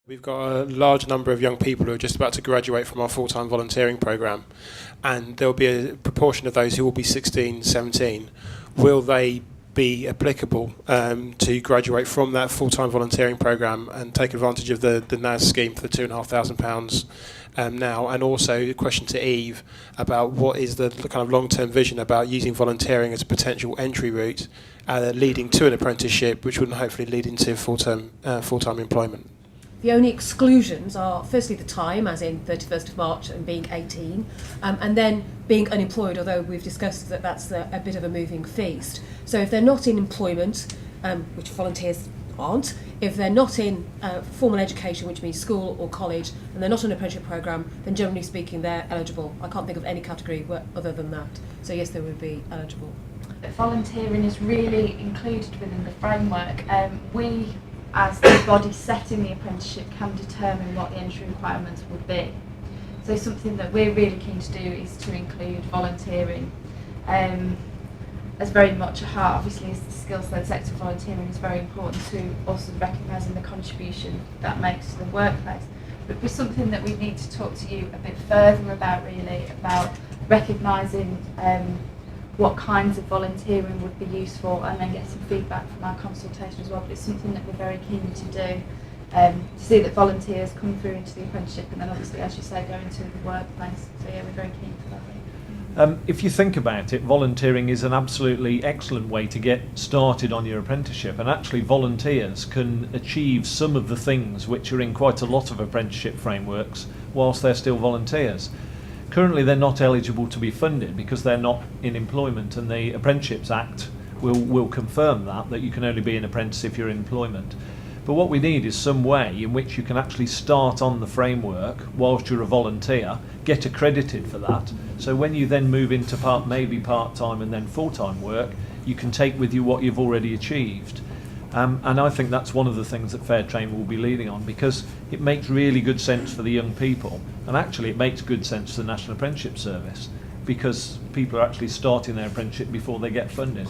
We've got a large number of young people who are just about to graduate from our full-time volunteering programme, and there'll be a proportion of those who will be 16, 17. Will they be applicable to graduate from that full-time volunteering programme and take advantage of the NAS scheme for the £2,500 now? And also a question to Eve about what is the kind of long-term vision about using volunteering as a potential entry route leading to an apprenticeship, which would hopefully lead into full-time employment. The only exclusions are firstly the time, as in 31st of March and being 18, and then being unemployed, although we've discussed that that's a bit of a moving feast. So if they're not in employment, which volunteers aren't, if they're not in formal education, which means school or college, and they're not on an apprenticeship programme, then generally speaking they're eligible. I can't think of any category other than that. So yes, they would be eligible. Volunteering is really included within the framework. We, as the body setting the apprenticeship, can determine what the entry requirements would be. So something that we're really keen to do is to include volunteering as very much a heart. Obviously, as the skills-led sector, volunteering is very important to also recognising the contribution that makes to the workplace. But for something that we need to talk to you a bit further about, really, about recognising what kinds of volunteering would be useful, and then get some feedback from our consultation as well. But it's something that we're very keen to do, to see that volunteers come through into the apprenticeship and then obviously, as you say, go into the workplace. So yeah, we're very keen for that. If you think about it, volunteering is an absolutely excellent way to get started on your apprenticeship, and actually volunteers can achieve some of the things which are in quite a lot of apprenticeship frameworks whilst they're still volunteers. Currently they're not eligible to be funded because they're not in employment, and the Apprenticeships Act will confirm that you can only be an apprentice if you're in employment. But what we need is some way in which you can actually start on the framework whilst you're a volunteer, get accredited for that, so when you then move into maybe part-time and then full-time work, you can take with you what you've already achieved. And I think that's one of the things that Fairtrain will be leading on, because it makes really good sense for the young people, and actually it makes good sense for the National Apprenticeship Service, because people are actually starting their apprenticeship before they get funded.